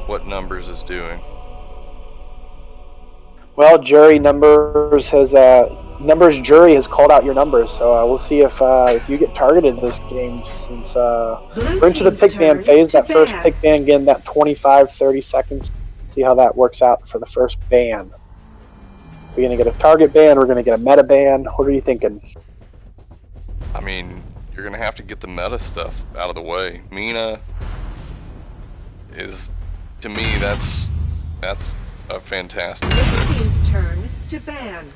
what Numbers is doing. Well, jury numbers has numbers jury has called out your numbers, so we'll see if you get targeted this game. Since we're into the pick ban phase, that first pick ban again, that 25-30 seconds. See how that works out for the first ban. We're gonna get a target ban. We're gonna get a meta ban. What are you thinking? I mean, you're gonna have to get the meta stuff out of the way. Mina is, to me, that's a fantastic pick. Turn to ban.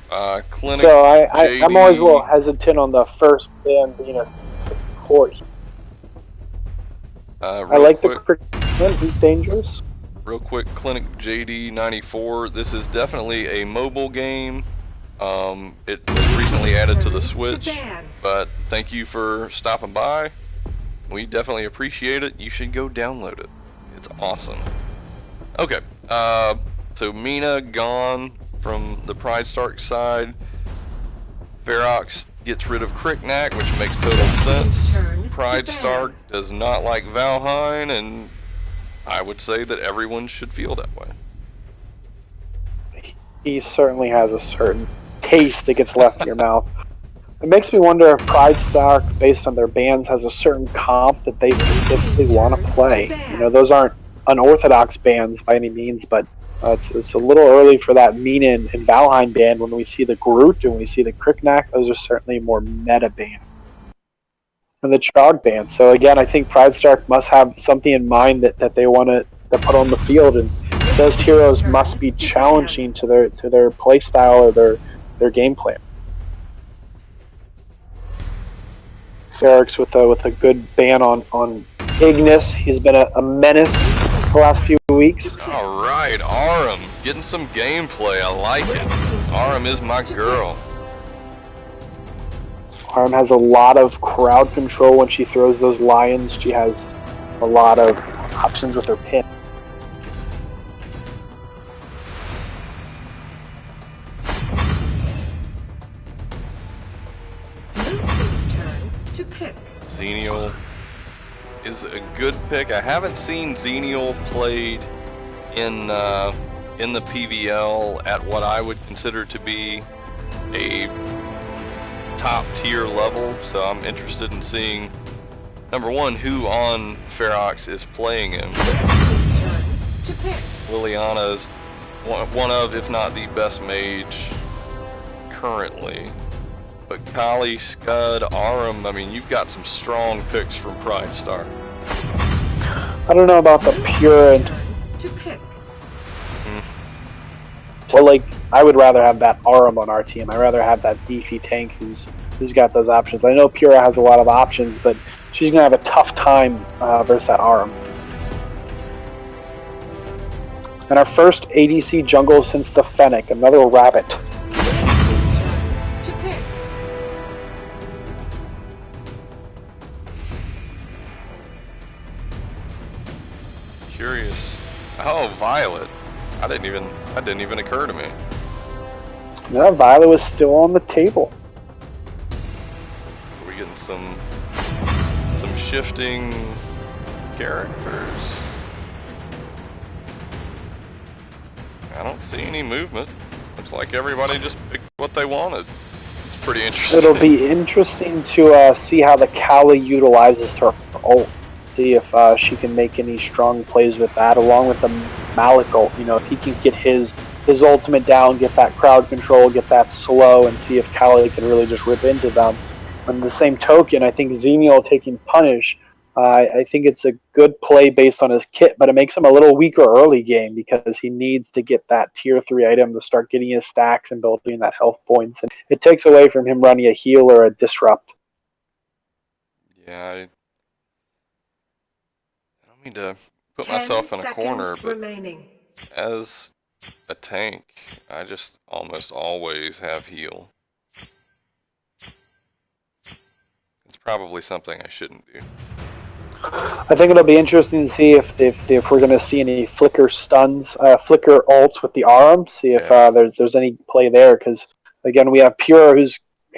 Clinic. So I'm always a little hesitant on the first ban being a support. I like the Crickman. He's dangerous. Real quick, Clinic JD94. This is definitely a mobile game. It was recently added to the Switch, but thank you for stopping by. We definitely appreciate it. You should go download it. It's awesome. Okay, so Mina gone from the PrideStark side. Feroxx gets rid of Cricknack, which makes total sense. PrideStark does not like Valheim, and I would say that everyone should feel that way. He certainly has a certain taste that gets left in your mouth. It makes me wonder if PrideStark, based on their bans, has a certain comp that they specifically want to play. You know, those aren't unorthodox bans by any means, but it's a little early for that Mina and Valheim ban. When we see the Groot and we see the Cricknack, those are certainly more meta bans. And the Chog ban. So again, I think PrideStark must have something in mind that they want to put on the field, and those heroes must be challenging to their play style or their game plan. Feroxx with a good ban on Ignis. He's been a menace the last few weeks. Alright, Aram, getting some gameplay, I like it. Aram is my girl. Aram has a lot of crowd control when she throws those lions. She has a lot of options with her pin. Xenial is a good pick. I haven't seen Xenial played in the PVL at what I would consider to be a top tier level, so I'm interested in seeing, number one, who on Feroxx is playing him. Liliana is one of, if not the best mage currently. But Kali, Scud, Aram, I mean, you've got some strong picks from PrideStark. I don't know about the pure and... Well, like, I would rather have that Aram on our team. I'd rather have that beefy tank who's got those options. I know Pura has a lot of options, but she's going to have a tough time versus that Aram. And our first ADC jungle since the Fennec, another rabbit. Curious. Oh, Violet. That didn't even occur to me. No, Violet was still on the table. Are we getting some shifting characters? I don't see any movement. Looks like everybody just picked what they wanted. It's pretty interesting. It'll be interesting to see how the Kali utilizes her ult. See if she can make any strong plays with that, along with the Malik ult. You know, if he can get his ultimate down, get that crowd control, get that slow, and see if Kali can really just rip into them. On the same token, I think Xenial taking punish, I think it's a good play based on his kit, but it makes him a little weaker early game because he needs to get that tier 3 item to start getting his stacks and building that health points. And it takes away from him running a heal or a disrupt. Yeah, I don't mean to put myself in a corner, but as a tank, I just almost always have heal. It's probably something I shouldn't do. I think it'll be interesting to see if we're going to see any flicker stuns, flicker ults with the Aram. See if there's any play there, because again we have Pura,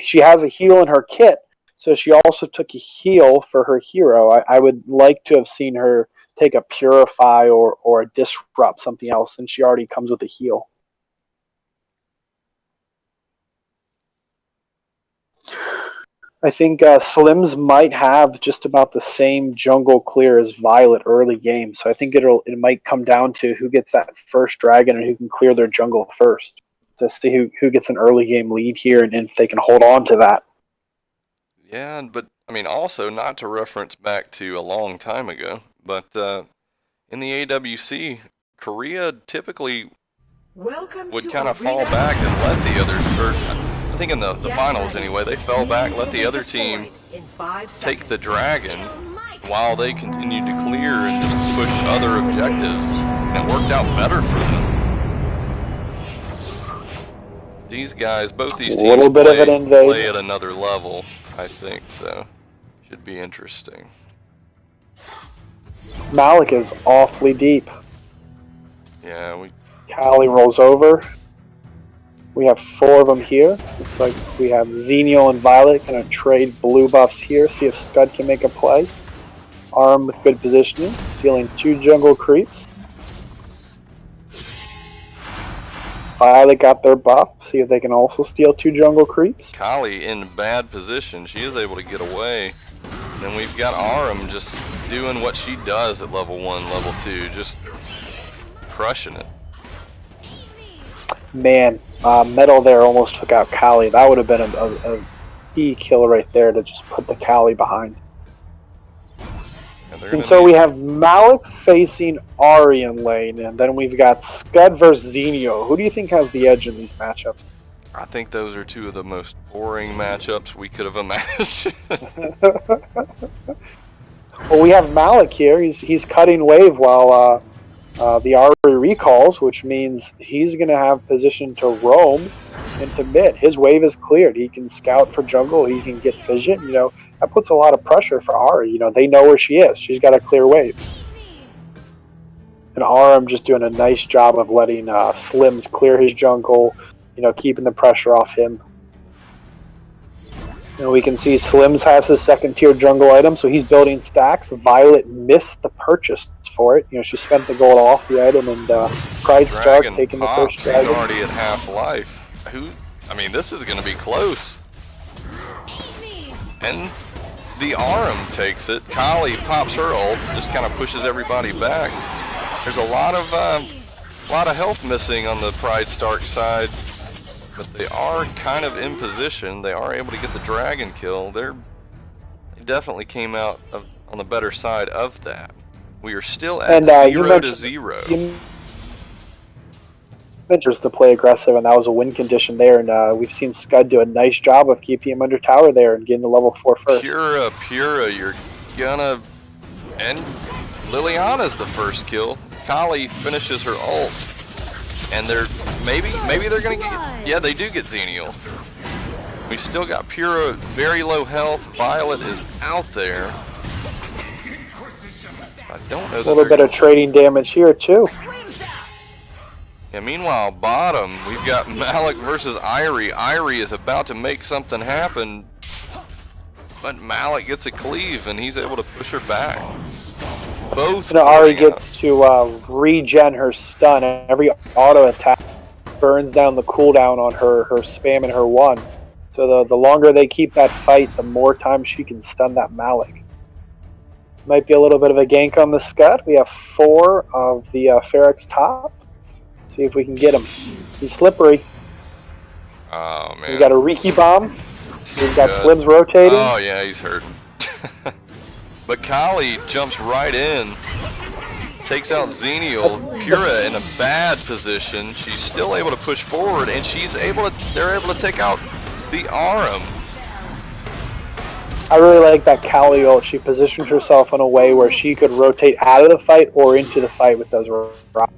she has a heal in her kit, so she also took a heal for her hero. I would like to have seen her take a Purify or a Disrupt, something else, since she already comes with a heal. I think Slims might have just about the same jungle clear as Violet early game, so I think it might come down to who gets that first dragon and who can clear their jungle first to see who gets an early game lead here and if they can hold on to that. Yeah, but I mean, also not to reference back to a long time ago, but in the AWC, Korea typically would kind of fall back and let the others, or I think in the finals anyway, they fell back, let the other team take the dragon while they continued to clear and just push other objectives, and it worked out better for them. These guys, both these teams play at another level, I think, so should be interesting. Malik is awfully deep. Yeah, Kali rolls over. We have 4 of them here. Looks like we have Xenial and Violet going to trade blue buffs here, see if Scud can make a play. Arm with good positioning, stealing 2 jungle creeps. Violet got their buff, see if they can also steal 2 jungle creeps. Kali in bad position, she is able to get away. And then we've got Aram just doing what she does at level 1, level 2, just crushing it. Man, Metal there almost took out Kali. That would have been a key kill right there to just put the Kali behind. And so we have Malik facing Ahri in lane, and then we've got Scud versus Xenio. Who do you think has the edge in these matchups? I think those are 2 of the most boring matchups we could have imagined. Well, we have Malik here. He's cutting wave while the Ahri recalls, which means he's going to have position to roam into mid. His wave is cleared. He can scout for jungle. He can get vision. You know, that puts a lot of pressure for Ahri. You know, they know where she is. She's got a clear wave. And Aram just doing a nice job of letting Slims clear his jungle, you know, keeping the pressure off him. And we can see Slims has his 2nd tier jungle item, so he's building stacks. Violet missed the purchase for it. You know, she spent the gold off the item, and PrideStark taking the first dragon. He's already at half life. I mean, this is going to be close. And the Aram takes it. Kali pops her ult, just kind of pushes everybody back. There's a lot of health missing on the PrideStark side, but they are kind of in position. They are able to get the dragon kill. They definitely came out on the better side of that. We are still at 0-0. Ventures to play aggressive, and that was a win condition there, and we've seen Scud do a nice job of keeping him under tower there and getting to level 4 first. Pura, you're gonna... And Liliana's the first kill. Kali finishes her ult, and maybe they're gonna get... Yeah, they do get Xenial. We've still got Pura, very low health. Violet is out there. I don't know. A little bit of trading damage here, too. Yeah, meanwhile, bottom, we've got Malik versus Ahri. Ahri is about to make something happen, but Malik gets a cleave, and he's able to push her back. Both. You know, Ahri gets to regen her stun. Every auto attack burns down the cooldown on her spam and her 1. So the longer they keep that fight, the more time she can stun that Malik. Might be a little bit of a gank on the Scud. We have 4 of the Feroxx top. See if we can get him. He's slippery. Oh, man. We got a Riki bomb. We've got Slims rotating. Oh, yeah, he's hurting. But Kali jumps right in. Takes out Xenial. Pura in a bad position. She's still able to push forward, and they're able to take out the Aram. I really like that Kali ult. She positioned herself in a way where she could rotate out of the fight or into the fight with those rocks.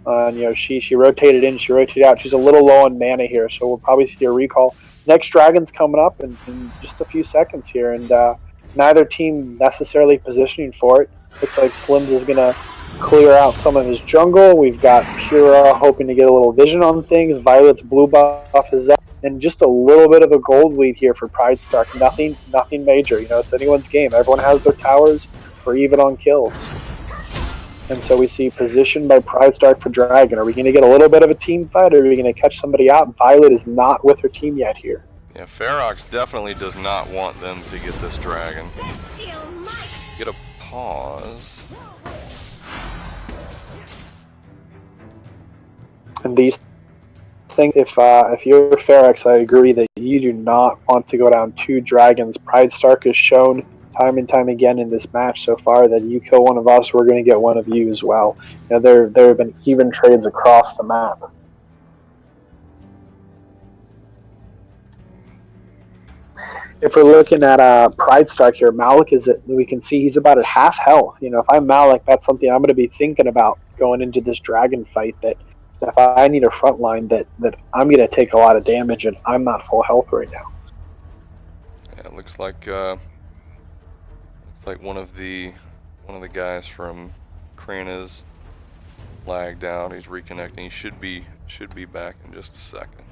And you know, she rotated in, she rotated out. She's a little low on mana here, so we'll probably see a recall. Next dragon's coming up in just a few seconds here, and neither team necessarily positioning for it. Looks like Slims is going to clear out some of his jungle. We've got Pura hoping to get a little vision on things. Violet's blue buff is up. And just a little bit of a gold lead here for PrideStark. Nothing major. You know, it's anyone's game. Everyone has their towers. We're even on kills. And so we see position by PrideStark for Dragon. Are we going to get a little bit of a team fight, or are we going to catch somebody out? Violet is not with her team yet here. Yeah, Feroxx definitely does not want them to get this dragon. Get a pause. And these things, if you're Feroxx, I agree that you do not want to go down 2 dragons. PrideStark has shown time and time again in this match so far that you kill one of us, we're going to get one of you as well. You know, there have been even trades across the map. If we're looking at PrideStark here, Malik we can see he's about at half health. You know, if I'm Malik, that's something I'm going to be thinking about going into this dragon fight, that if I need a front line, that I'm going to take a lot of damage and I'm not full health right now. Yeah, it looks like one of the guys from Krana's lagged out. He's reconnecting. He should be back in just a second.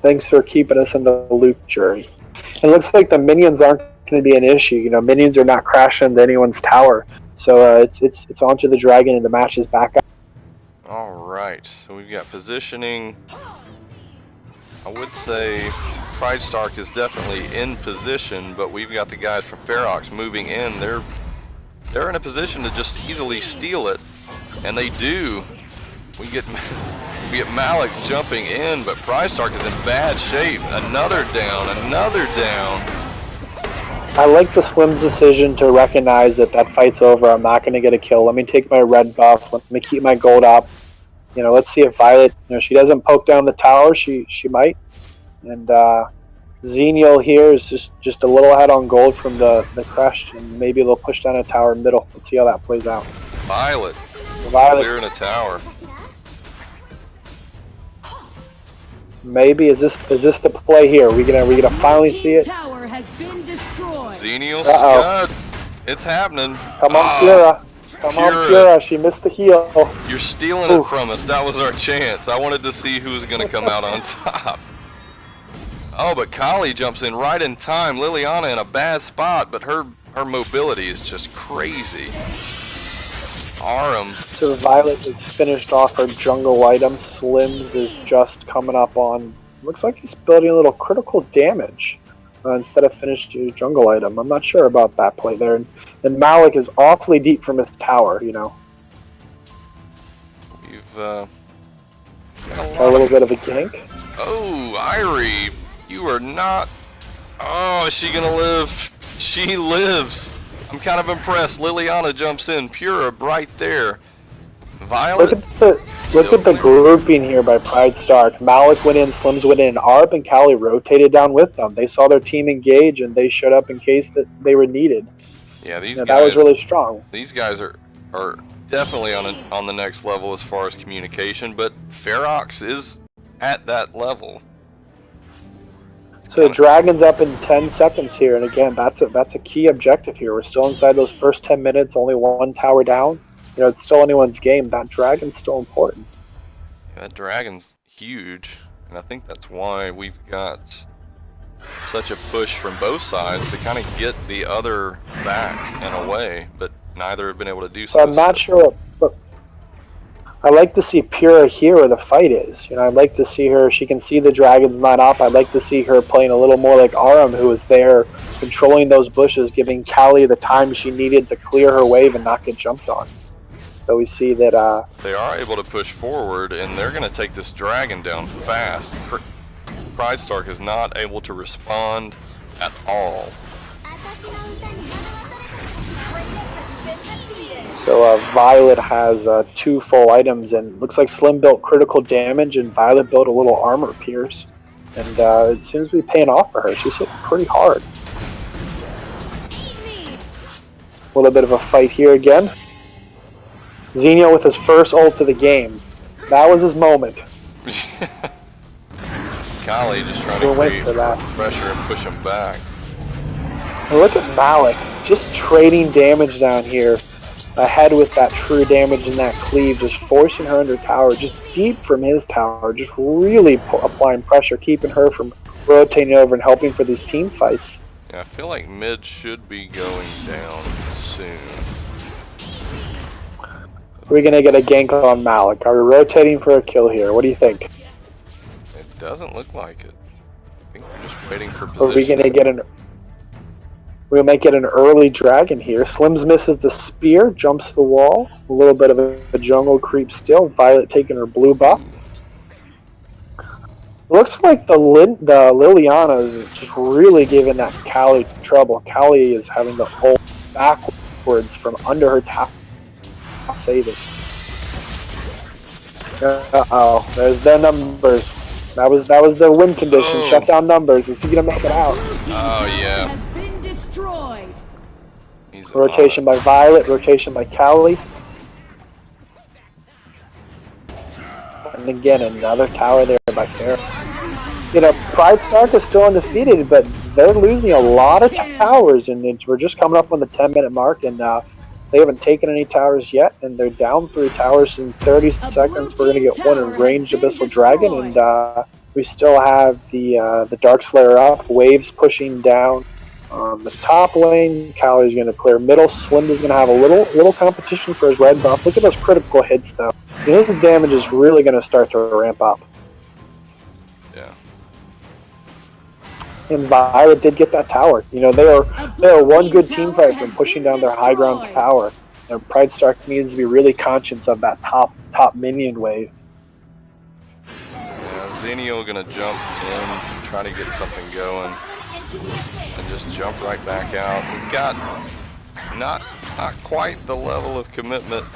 Thanks for keeping us in the loop, Jury. It looks like the minions aren't going to be an issue. You know, minions are not crashing into anyone's tower, so it's onto the dragon and the match is back up. All right, so we've got positioning. I would say PrideStark is definitely in position, but we've got the guys from Feroxx moving in. They're in a position to just easily steal it, and they do. We get Malik jumping in, but PrideStark is in bad shape. Another down. I like the Slim's decision to recognize that fight's over. I'm not going to get a kill. Let me take my red buff. Let me keep my gold up. You know, let's see if Violet, you know, she doesn't poke down the tower. She might. And Xenial here is just a little ahead on gold from the crash, and maybe they'll push down a tower middle. Let's see how that plays out. Violet clearing a tower. Maybe is this the play here? Are we gonna finally see it? Tower has been destroyed. Xenial scud. It's happening. Come on, Pura. Come on, Pura. She missed the heal. You're stealing it from us. That was our chance. I wanted to see who was going to come out on top. Oh, but Kali jumps in right in time. Liliana in a bad spot, but her mobility is just crazy. Aram. So Violet has finished off her jungle item. Slims is just coming up on. Looks like he's building a little critical damage instead of finished his jungle item. I'm not sure about that play there. And Malik is awfully deep from his tower, you know. You've a little bit of a gank. Oh, Irie, you are not. Oh, is she gonna live? She lives. I'm kind of impressed. Liliana jumps in. Pura right there. Violet. Look at the grouping here by PrideStark. Malik went in, Slims went in, Arp and Kali rotated down with them. They saw their team engage and they showed up in case that they were needed. Yeah, these guys. That was really strong. These guys are definitely on the next level as far as communication, but Feroxx is at that level. So the Dragon's up in 10 seconds here, and again, that's a key objective here. We're still inside those first 10 minutes, only one tower down. You know, it's still anyone's game. That Dragon's still important. Yeah, that Dragon's huge, and I think that's why we've got such a push from both sides to kind of get the other back and away, but neither have been able to do so. I'm not sure, but I like to see Pura here where the fight is. You know, I'd like to see her. She can see the Dragon's not up. I'd like to see her playing a little more like Aram, who was there controlling those bushes, giving Kali the time she needed to clear her wave and not get jumped on. So we see that they are able to push forward, and they're going to take this Dragon down fast. PrideStark is not able to respond at all. So Violet has 2 full items, and looks like Slim built critical damage, and Violet built a little armor pierce. And it seems to be paying off for her. She's hit pretty hard. A little bit of a fight here again. Xenial with his first ult of the game. That was his moment. Kali just trying to create pressure and push him back. And look at Malik, just trading damage down here. Ahead with that true damage and that cleave, just forcing her under tower, just deep from his tower, just really applying pressure, keeping her from rotating over and helping for these team fights. Yeah, I feel like mid should be going down soon. Are we gonna get a gank on Malik? Are we rotating for a kill here? What do you think? It doesn't look like it. I think we're just waiting for Are we position. gonna get an? We might get an early dragon here. Slims misses the spear, jumps the wall. A little bit of a jungle creep still. Violet taking her blue buff. Looks like the Liliana is just really giving that Callie trouble. Callie is having to ult backwards from under her top. Save it. Uh-oh, there's the numbers. That was the win condition. Oh. Shut down numbers. Is he gonna make it out? Oh, yeah. Has been destroyed. He's Rotation by Violet, rotation by Callie. And again, another tower there by Feroxx. You know, PrideStark is still undefeated, but they're losing a lot of towers, and we're just coming up on the 10-minute mark, and they haven't taken any towers yet, and they're down 3 towers in 30 seconds. We're going to get one in ranged Abyssal Dragon, and we still have the Dark Slayer up, waves pushing down on the top lane. Callie's going to clear middle. Slim is going to have a little competition for his red buff. Look at those critical hits, though. You know, his damage is really going to start to ramp up. Yeah. And Violet did get that tower. You know, they are one good team fight from pushing down their high ground tower. And PrideStark needs to be really conscious of that top minion wave. Yeah, Zenio gonna jump in, try to get something going, and just jump right back out. We've got not quite the level of commitment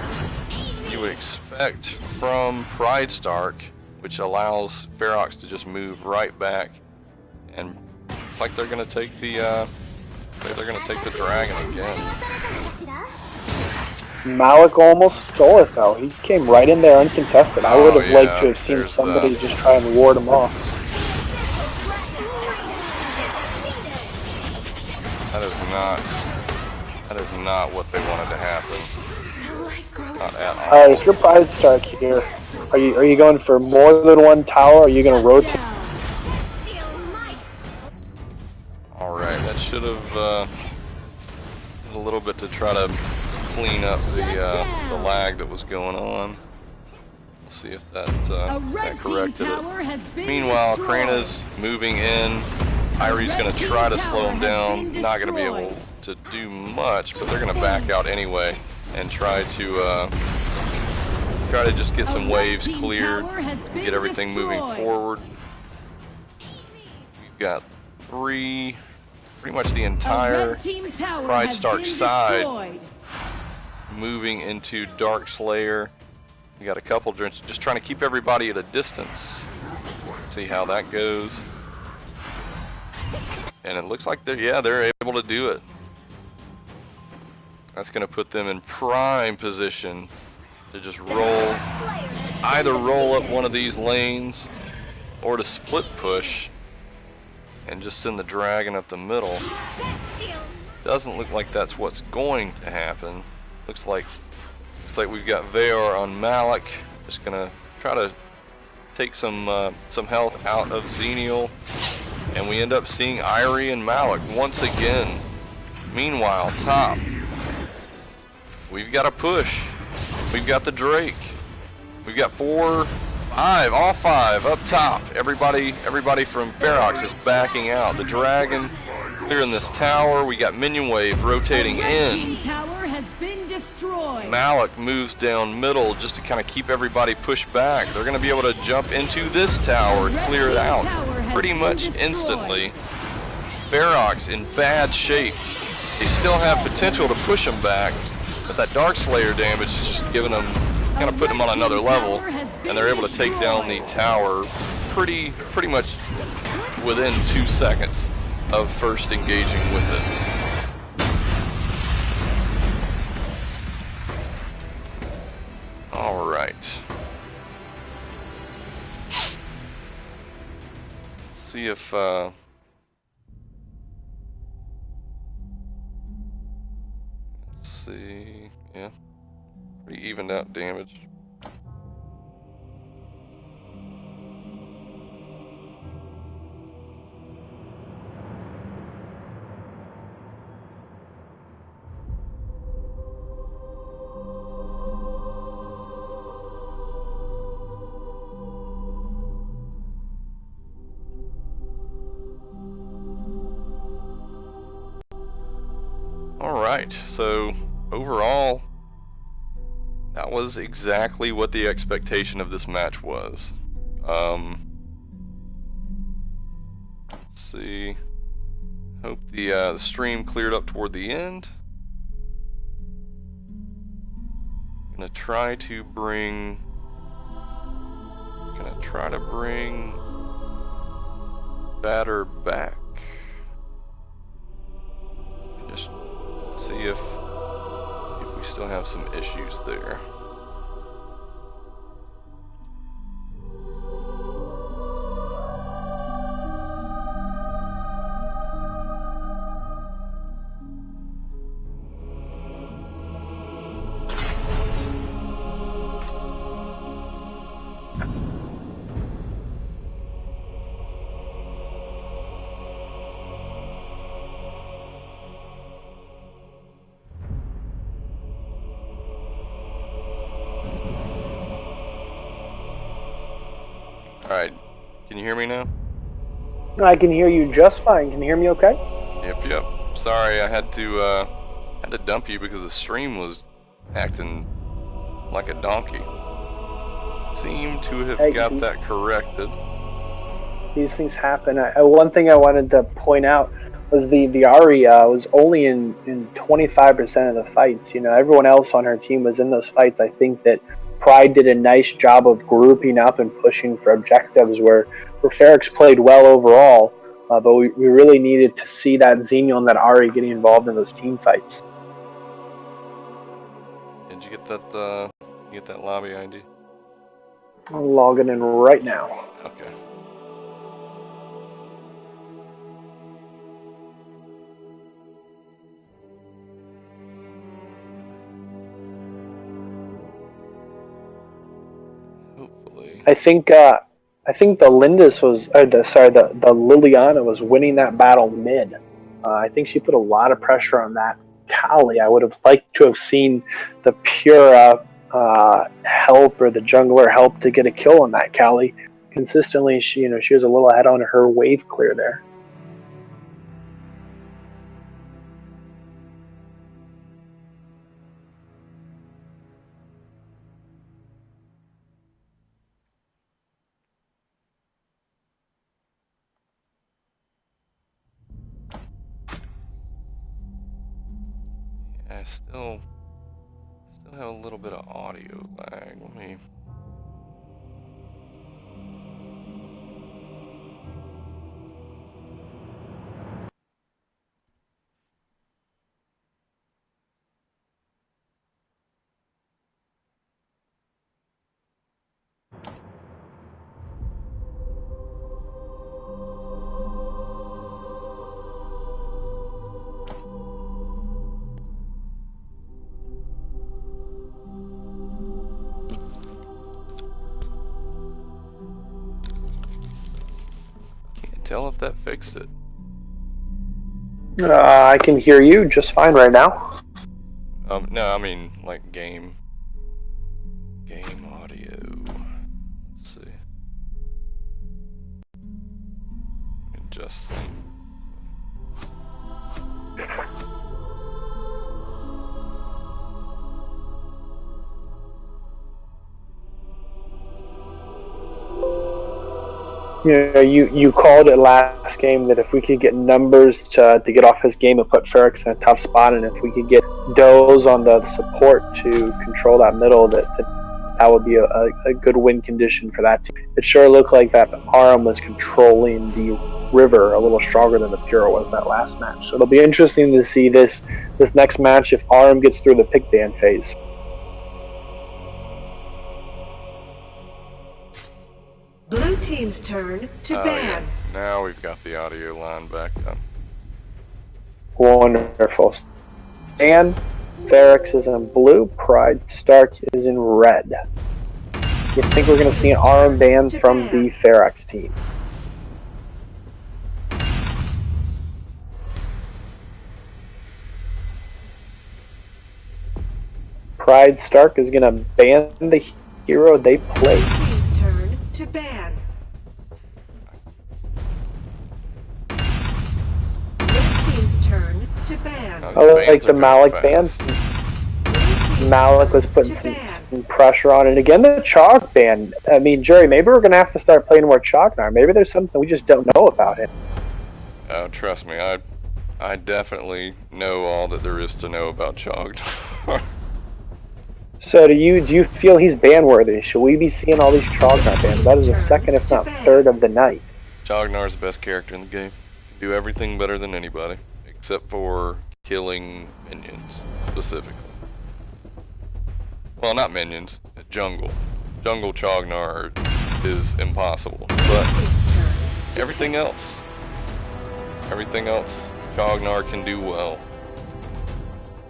you would expect from PrideStark, which allows Feroxx to just move right back, and it's like they're gonna take the dragon again. Malik almost stole it though. He came right in there uncontested. I would have yeah, liked to have seen somebody just try and ward him off. That is not what they wanted to happen. Not at all. Alright, if you're PrideStark here, are you going for more than one tower? Or are you going to rotate? Alright, that should have a little bit to try to clean up the lag that was going on. We'll see if that corrected it. Meanwhile, Krana's moving in. Irie's going to try to slow him down. Not going to be able to do much, but they're going to back out anyway and try to just get some waves cleared, get everything moving forward. We've got pretty much the entire PrideStark side moving into Dark Slayer. We got a couple just trying to keep everybody at a distance. See how that goes. And it looks like they're able to do it. That's going to put them in prime position to just either roll up one of these lanes or to split push and just send the dragon up the middle. Doesn't look like that's what's going to happen. Looks like we've got Veor on Malik. Just gonna try to take some health out of Xenial, and we end up seeing Irie and Malik once again. Meanwhile, top, we've got a push. We've got the Drake. We've got 4, 5, all 5 up top. Everybody from Feroxx is backing out. The dragon clearing this tower. We got minion wave rotating in. Malik moves down middle just to kind of keep everybody pushed back. They're going to be able to jump into this tower and clear it out pretty much instantly. Feroxx in bad shape. They still have potential to push them back, but that Dark Slayer damage is just giving them, kind of putting them on another level, and they're able to take down the tower pretty much within 2 seconds of first engaging with it. All right. See if let's see. Yeah, pretty evened out damage. Alright, so overall, that was exactly what the expectation of this match was. Let's see. Hope the stream cleared up toward the end. I'm gonna try to bring Batter back. Just see if we still have some issues there. Alright, can you hear me now? I can hear you just fine. Can you hear me okay? Yep. Sorry, I had to dump you because the stream was acting like a donkey. Seem to have got that corrected. These things happen. One thing I wanted to point out was the Ari was only in 25% of the fights. You know, everyone else on her team was in those fights. I think that Pride did a nice job of grouping up and pushing for objectives where Feroxx played well overall, but we really needed to see that Xenial and that Ari getting involved in those team fights. Did you get that lobby ID? I'm logging in right now. Okay. Hopefully. I think the Lindis was, the Liliana was winning that battle mid. I think she put a lot of pressure on that Kali. I would have liked to have seen the Pura help or the jungler help to get a kill on that Kali. Consistently, she was a little ahead on her wave clear there. I still have a little bit of audio lag. Let me. Tell if that fixed it. I can hear you just fine right now. No, I mean like game audio. Let's see. Just. You called it last game that if we could get numbers to get off his game and put Feroxx in a tough spot, and if we could get Doze on the support to control that middle, that would be a good win condition for that team. It sure looked like that Aram was controlling the river a little stronger than the Pura was that last match. So it'll be interesting to see this next match if Aram gets through the pick ban phase. Blue team's turn to ban. Yeah. Now we've got the audio line back up. Wonderful. And Feroxx is in blue, PrideStark is in red. You think we're going to see an Aram ban from the Feroxx team? PrideStark is going to ban the hero they play. Team's turn to ban. Red team's turn to ban. I like Bans the are Malik going ban. fast. Malik was putting some pressure on, and again the Chalk ban. I mean, Jerry, maybe we're gonna have to start playing more Chalk now. Maybe there's something we just don't know about him. Oh, trust me, I definitely know all that there is to know about Chog. So do you feel he's ban worthy? Should we be seeing all these Trognar bans? That is the second, if not third, of the night. Chognar's the best character in the game. Can do everything better than anybody, except for killing minions, specifically. Well, not minions, jungle. Jungle Chognar is impossible, but everything else, Chognar can do well.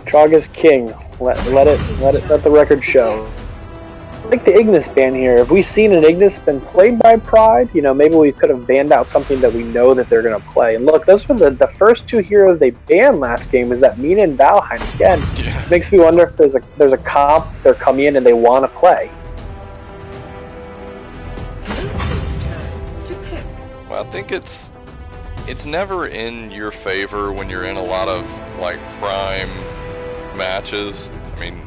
Chog is king. Let the record show. Like the Ignis ban here. Have we seen an Ignis been played by Pride? You know, maybe we could have banned out something that we know that they're gonna play. And look, those were the first two heroes they banned last game. Is that Mina and Valheim again? Yeah. Makes me wonder if there's a comp they're coming in and they want to play. Well, I think it's never in your favor when you're in a lot of like prime matches. I mean,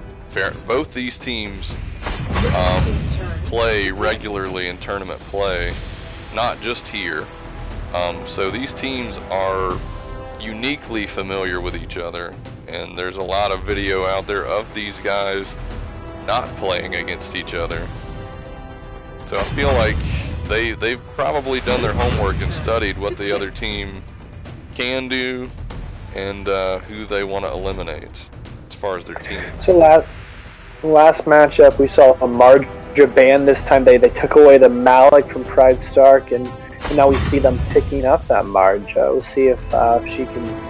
both these teams play regularly in tournament play, not just here. So these teams are uniquely familiar with each other, and there's a lot of video out there of these guys not playing against each other. So I feel like they've probably done their homework and studied what the other team can do and who they want to eliminate as far as their teams. So last matchup we saw a Marja ban. This time they took away the Malik from PrideStark, and now we see them picking up that Marja. We'll see if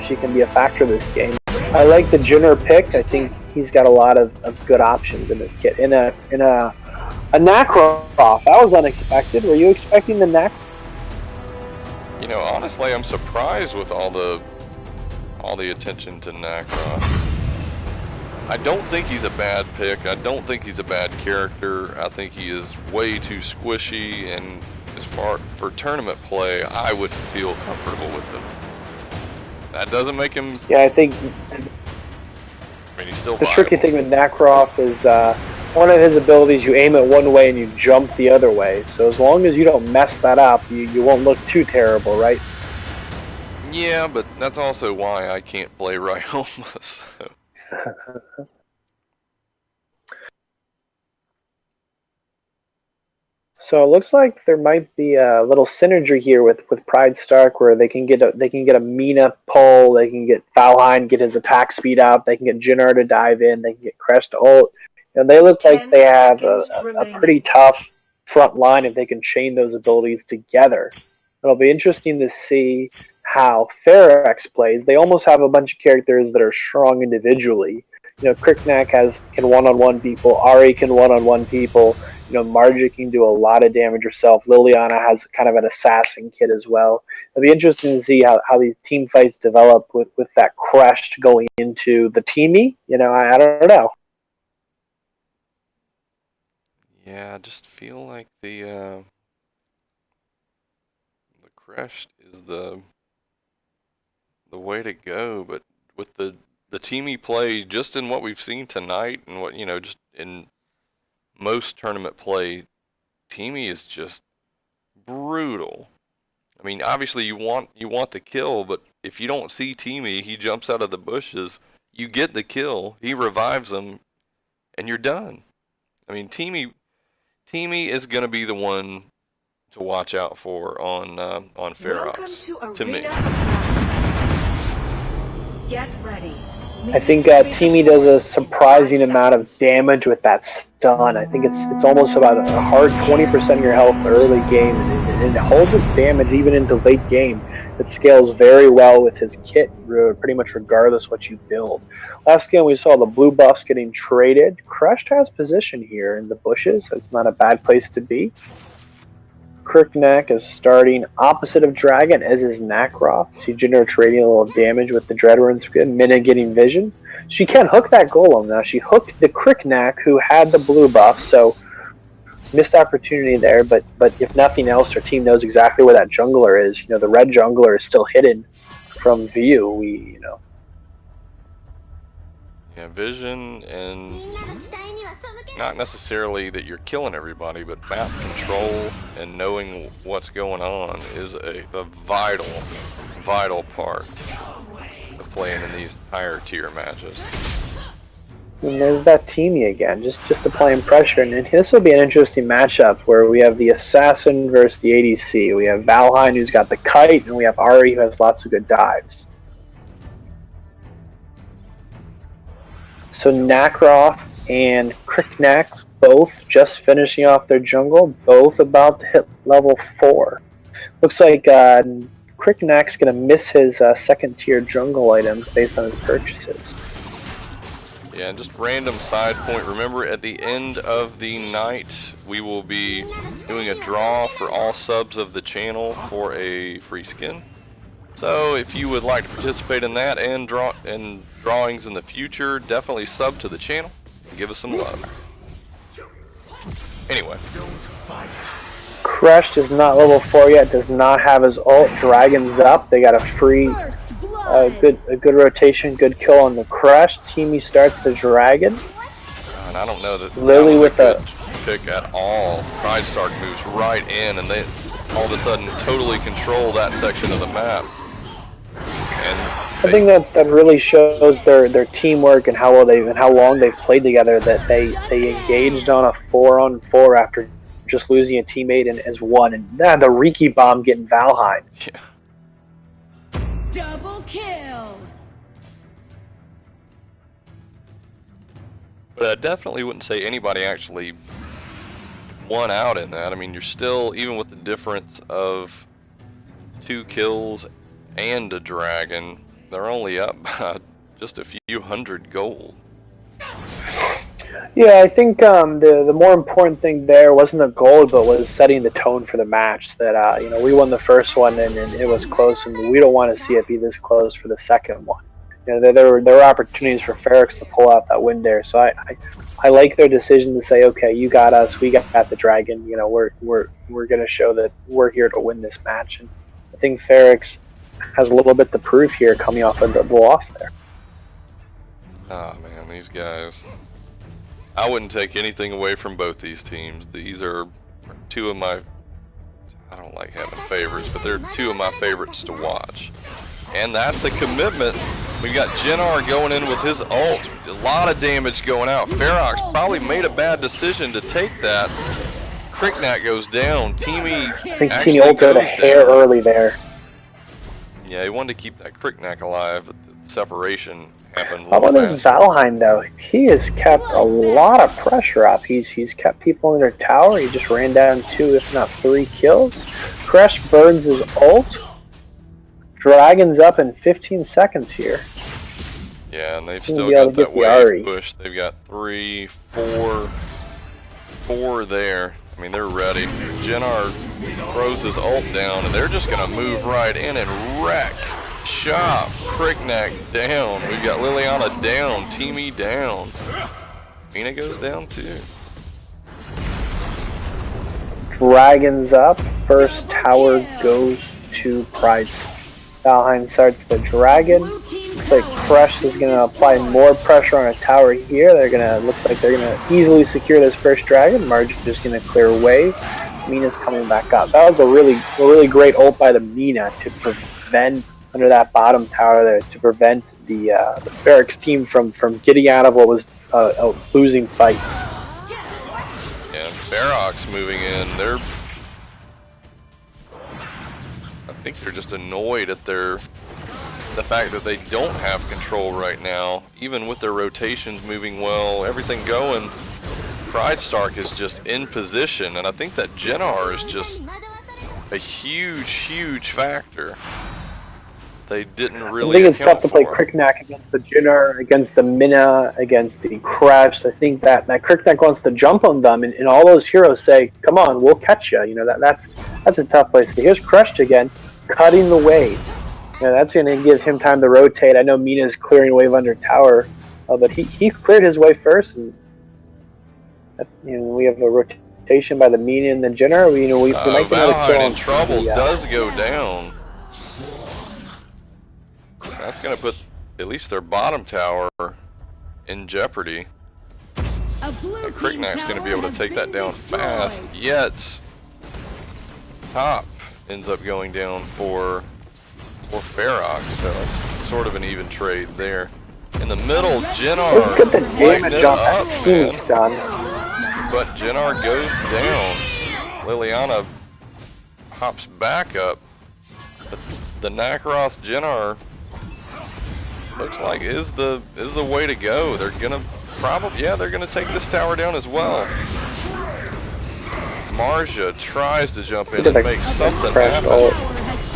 she can be a factor this game. I like the Jinner pick. I think he's got a lot of good options in this kit. In a Nacroft, that was unexpected. Were you expecting the Nacroft? You know, honestly, I'm surprised with all the attention to Nacroft. I don't think he's a bad pick. I don't think he's a bad character. I think he is way too squishy, and as far for tournament play, I would feel comfortable with him. That doesn't make him. Yeah, I think. I mean, he's still The viable. tricky thing with Nacroft is one of his abilities. You aim it one way and you jump the other way. So as long as you don't mess that up, you won't look too terrible, right? Yeah, but that's also why I can't play Ryoma. So. So it looks like there might be a little synergy here with PrideStark, where they can get a Mina pull, they can get Valheim, get his attack speed up, they can get Jinnar to dive in, they can get Crest to ult. And they look like they have a pretty tough front line if they can chain those abilities together. It'll be interesting to see how Feroxx plays. They almost have a bunch of characters that are strong individually. You know, Kriknak can one-on-one people, Ari can one-on-one people. You know, Marja can do a lot of damage herself. Liliana has kind of an assassin kit as well. It'll be interesting to see how these team fights develop with that Crest going into the teamy. You know, I don't know. Yeah, I just feel like the Crest is the way to go, but with the teamy play, just in what we've seen tonight and what, you know, just in most tournament play, teamy is just brutal. I mean, obviously you want the kill, but if you don't see teamy, he jumps out of the bushes, you get the kill, he revives them, and you're done. I mean, teamy is gonna be the one to watch out for on Feroxx, to me. Get ready. I think Teamy does a surprising amount of damage with that stun. I think it's almost about a hard 20% of your health early game, and it holds its damage even into late game. It scales very well with his kit, pretty much regardless what you build. Last game we saw the blue buffs getting traded. Crushed has position here in the bushes. It's not a bad place to be. Kriknak is starting opposite of Dragon, as is Nacroft. See Jinner trading a little damage with the Dreadrun skin. Mina getting vision. She can hook that Golem now. She hooked the Kriknak, who had the blue buff, so missed opportunity there. But if nothing else, her team knows exactly where that jungler is. You know, the red jungler is still hidden from view. Yeah, vision, and not necessarily that you're killing everybody, but map control and knowing what's going on is a vital part of playing in these higher tier matches. And there's that teaming again, just applying pressure. And this will be an interesting matchup where we have the Assassin versus the ADC. We have Valheim, who's got the kite, and we have Ari, who has lots of good dives. So Nacroft and Cricknack both just finishing off their jungle, both about to hit level 4. Looks like Cricknack's going to miss his second tier jungle items based on his purchases. Yeah, and just random side point. Remember, at the end of the night, we will be doing a draw for all subs of the channel for a free skin. So if you would like to participate in that and drawings in the future, definitely sub to the channel and give us some love. Anyway. Crush is not level 4 yet, does not have his ult. Dragon's up. They got a free, good rotation, good kill on the Crush. Teamy starts the Dragon. And I don't know that Lily was with a good pick at all. PrideStark moves right in, and they all of a sudden totally control that section of the map. And I think that really shows their teamwork and how well how long they've played together. That they engaged on a 4-on-4 after just losing a teammate and as one, and the Riki bomb getting Valheim. Yeah. Double kill. But I definitely wouldn't say anybody actually won out in that. I mean, you're still, even with the difference of 2 kills and a dragon, they're only up by just a few hundred gold. Yeah, I think the more important thing there wasn't the gold, but was setting the tone for the match. That we won the first one and it was close, and we don't want to see it be this close for the second one. There were opportunities for Feroxx to pull out that win there. So I like their decision to say, okay, you got us, we got the dragon. We're gonna show that we're here to win this match, and I think Feroxx has a little bit to prove here, coming off of the loss there. Oh man, these guys. I wouldn't take anything away from both these teams. These are 2 of my, I don't like having favorites, but they're 2 of my favorites to watch. And that's a commitment. We got Jennar going in with his ult. A lot of damage going out. Feroxx probably made a bad decision to take that. Cricknack goes down. Teamy I think Teamy ulted a hair early there. Yeah, he wanted to keep that Cricknack alive, but the separation happened. How about this Valheim though? He has kept a lot of pressure up. He's kept people in their tower. He just ran down 2, if not 3 kills. Crush burns his ult. Dragon's up in 15 seconds here. Yeah, and they've still got that wave push. They've got 3, 4 there. I mean, they're ready. Jennar throws his ult down, and they're just going to move right in and wreck shop. Cricknack down. We've got Liliana down. Teamy down. Mina goes down too. Dragon's up. First tower goes to Pride. Valheim starts the Dragon. Looks like Crush is going to apply more pressure on a tower here. Looks like they're going to easily secure this first Dragon. Marge is just going to clear away. Mina's coming back up. That was a really great ult by the Mina to prevent, under that bottom tower there, to prevent the Feroxx team from getting out of what was a losing fight. And Feroxx moving in, I think they're just annoyed at the fact that they don't have control right now. Even with their rotations moving well, everything going, PrideStark is just in position, and I think that Jennar is just a huge factor. They didn't really. I think it's tough to play Cricknack against the Jennar, against the Mina, against the Crush. I think that Cricknack wants to jump on them, and all those heroes say, "Come on, we'll catch you." That's a tough place. Here's Crush again, cutting the wave. That's going to give him time to rotate. I know Mina's clearing a wave under tower, but he cleared his way first, and we have a rotation by the Mina and the Jennar. We might get another kill. In trouble does go down. That's going to put at least their bottom tower in jeopardy. A blue team Cricknack's going to be tower able to has take that been down destroyed. fast, yet top ends up going down for Feroxx, so it's sort of an even trade there. In the middle, Jennar Look at the lighting damage it on up, that team man. done. But Jennar goes down. Liliana hops back up. But the Nakaroth Jennar looks like is the way to go. They're gonna they're gonna take this tower down as well. Marja tries to jump in and make something happen.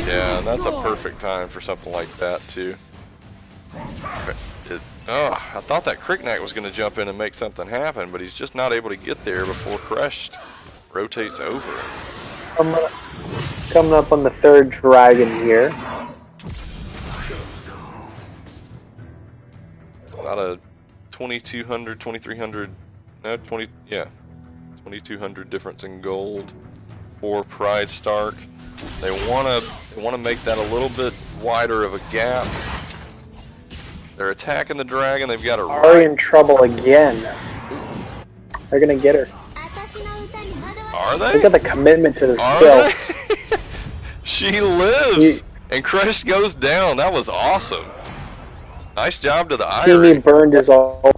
Yeah, that's a perfect time for something like that too. I thought that Cricknack was gonna jump in and make something happen, but he's just not able to get there before Crush rotates over. Coming up on the third dragon here. About a 2200, 2300, no, 2200 difference in gold for PrideStark. They wanna make that a little bit wider of a gap. They're attacking the dragon. They've got it Are in trouble again. They're gonna get her. Are they? Look at the commitment to the Are skill. they? She lives, and Crush goes down. That was awesome. Nice job to the Teamy Irie. burned his all.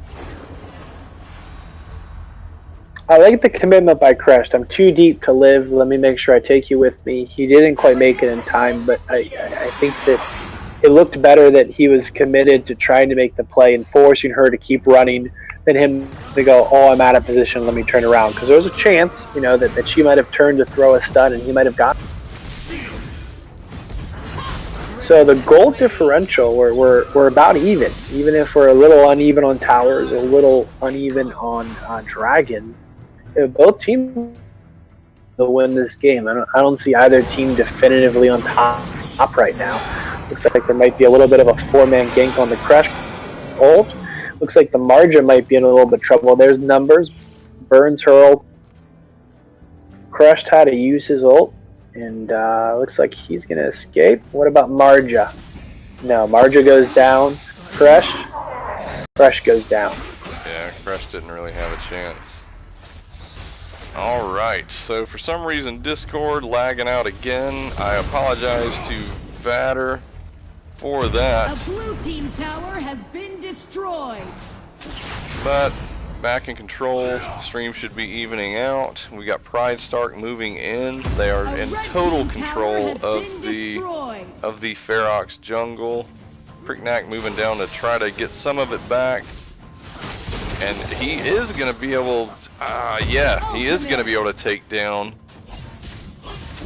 I like the commitment by Crest. I'm too deep to live. Let me make sure I take you with me. He didn't quite make it in time, but I think that it looked better that he was committed to trying to make the play and forcing her to keep running than him to go, oh, I'm out of position, let me turn around. Because there was a chance, you know, that she might have turned to throw a stun and he might have gotten. So the gold differential, we're about even if we're a little uneven on towers, a little uneven on dragons. Both teams will win this game. I don't see either team definitively on top right now. Looks like there might be a little bit of a four-man gank on the Crush ult. Looks like the Marja might be in a little bit of trouble. There's numbers. Burns her ult. Crushed how to use his ult. And looks like he's going to escape. What about Marja? No, Marja goes down. Crush goes down. Yeah, Crush didn't really have a chance. Alright, so for some reason Discord lagging out again. I apologize to Vader for that. A blue team tower has been destroyed. But back in control, stream should be evening out. We got PrideStark moving in. They are in total control of the Feroxx jungle. Cricknack moving down to try to get some of it back. And he is going to be able, he is going to be able to take down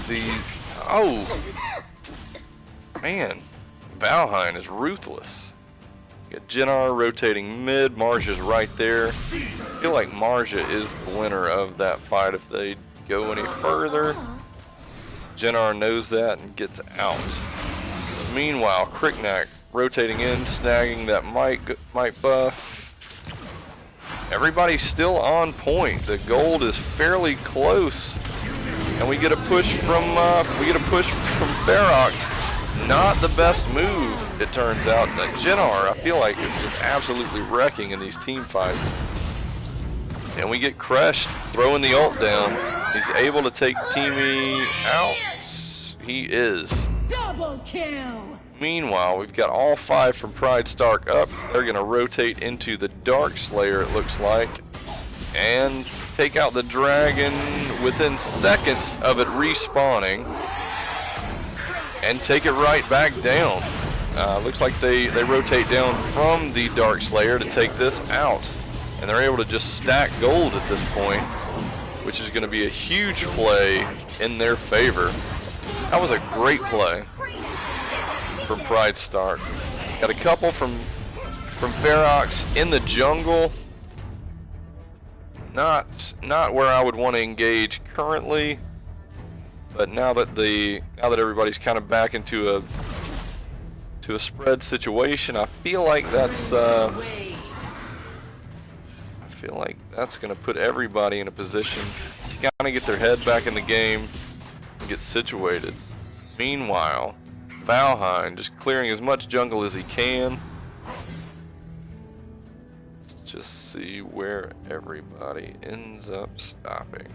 the, man, Valheim is ruthless. You got Jennar rotating mid, Marja's right there. I feel like Marja is the winner of that fight if they go any further. Jennar knows that and gets out. Meanwhile, Cricknack rotating in, snagging that might buff. Everybody's still on point. The gold is fairly close, and we get a push from Feroxx. Not the best move, it turns out. Jennar, I feel like, is just absolutely wrecking in these team fights. And we get Crushed throwing the ult down. He's able to take Teamy out. He is. Double kill. Meanwhile, we've got all five from PrideStark up. They're going to rotate into the Dark Slayer, it looks like, and take out the dragon within seconds of it respawning, and take it right back down. Looks like they rotate down from the Dark Slayer to take this out, and they're able to just stack gold at this point, which is going to be a huge play in their favor. That was a great play from PrideStark. Got a couple from Feroxx in the jungle. Not where I would want to engage currently, but now that everybody's kind of back into a spread situation, I feel like that's going to put everybody in a position to kind of get their head back in the game and get situated. Meanwhile, Valheim just clearing as much jungle as he can. just see where everybody ends up stopping.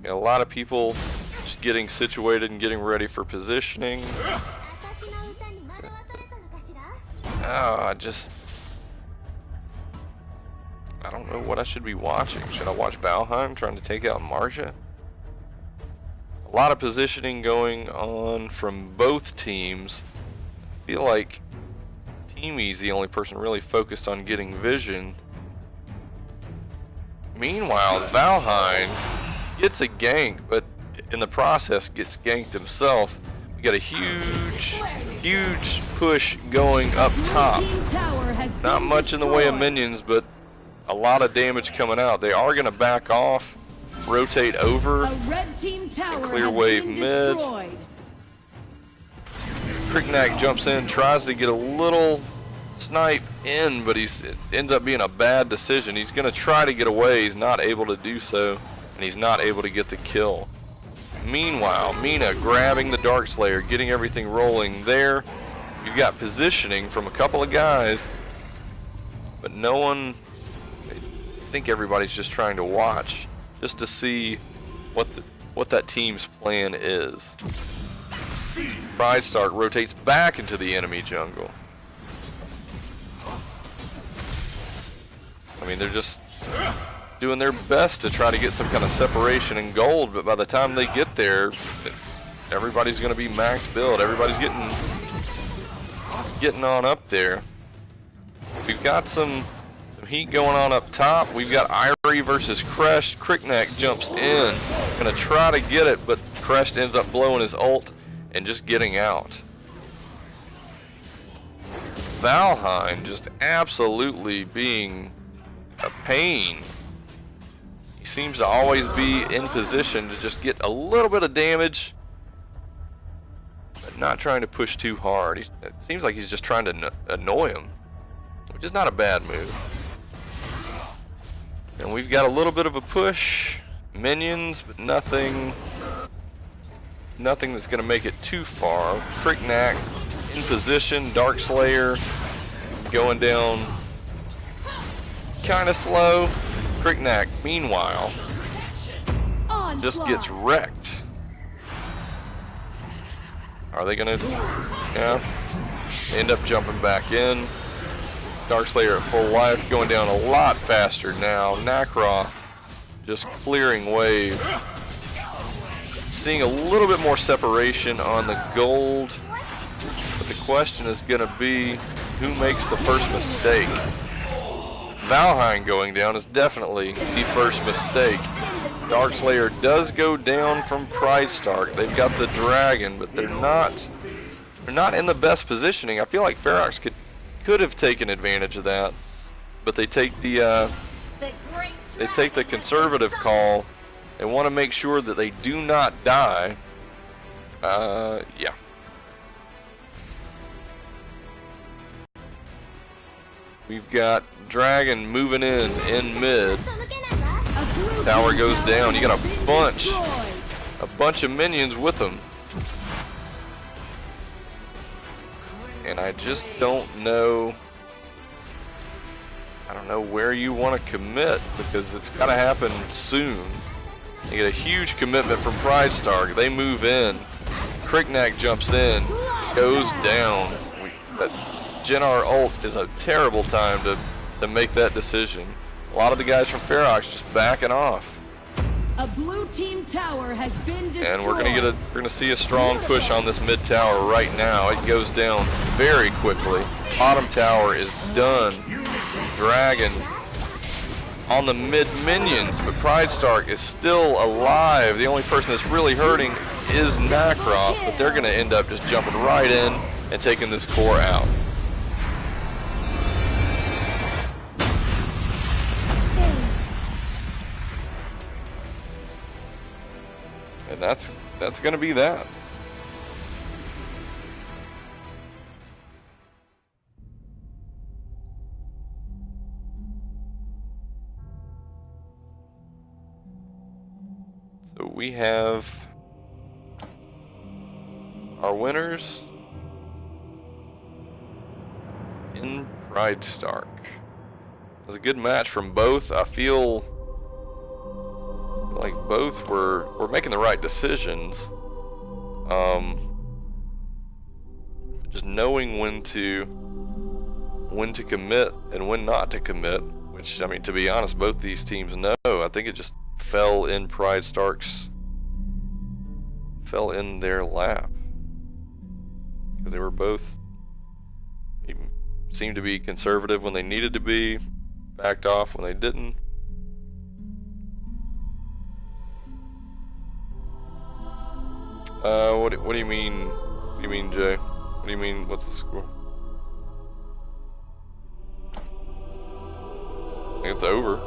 Got a lot of people just getting situated and getting ready for positioning. I don't know what I should be watching. Should I watch Valheim trying to take out Marja? A lot of positioning going on from both teams. I feel like Teamy's the only person really focused on getting vision. Meanwhile, Valheim gets a gank, but in the process gets ganked himself. We got a huge push going up top. Not much in the way of minions, but a lot of damage coming out. They are going to back off, rotate over, and clear wave mid. Cricknack jumps in, tries to get a little snipe in, but it ends up being a bad decision. He's going to try to get away. He's not able to do so, and he's not able to get the kill. Meanwhile, Mina grabbing the Darkslayer, getting everything rolling there. You've got positioning from a couple of guys, but no one. I think everybody's just trying to watch, just to see what that team's plan is. PrideStark rotates back into the enemy jungle. I mean, they're just doing their best to try to get some kind of separation and gold, but by the time they get there, everybody's going to be max build. Everybody's getting on up there. We've got some heat going on up top. We've got Irie versus Crest. Cricknack jumps in, going to try to get it, but Crest ends up blowing his ult and just getting out. Valheim just absolutely being a pain. He seems to always be in position to just get a little bit of damage, but not trying to push too hard. It seems like he's just trying to annoy him, which is not a bad move. And we've got a little bit of a push, minions, but nothing that's going to make it too far. Cricknack in position, Darkslayer going down kind of slow. Cricknack, meanwhile, just gets wrecked. Are they gonna, end up jumping back in? Darkslayer at full life, going down a lot faster now. Nacroth just clearing wave. Seeing a little bit more separation on the gold, but the question is gonna be who makes the first mistake. Valheim going down is definitely the first mistake. Darkslayer does go down from PrideStark. They've got the dragon, but they're not in the best positioning. I feel like Feroxx could have taken advantage of that, but they take the conservative call. They want to make sure that they do not die. Yeah. We've got Dragon moving in mid. Tower goes down. You got a bunch of minions with them. And I just don't know. I don't know where you want to commit, because it's got to happen soon. You get a huge commitment from PrideStark. They move in. Cricknack jumps in, goes down. That Gennar ult is a terrible time to make that decision. A lot of the guys from Feroxx just backing off. A blue team tower has been destroyed. And we're gonna see a strong push on this mid tower right now. It goes down very quickly. Bottom tower is done. Dragon on the mid minions, but PrideStark is still alive. The only person that's really hurting is Nacroth, but they're gonna end up just jumping right in and taking this core out. And that's gonna be that. So we have our winners in PrideStark. It was a good match from both. I feel like both were making the right decisions. Just knowing when to commit and when not to commit, which, I mean, to be honest, both these teams know. I think it just fell in their lap. They were both, seemed to be conservative when they needed to be, backed off when they didn't. What do you mean? What do you mean, Jay? What do you mean? What's the score? I think it's over.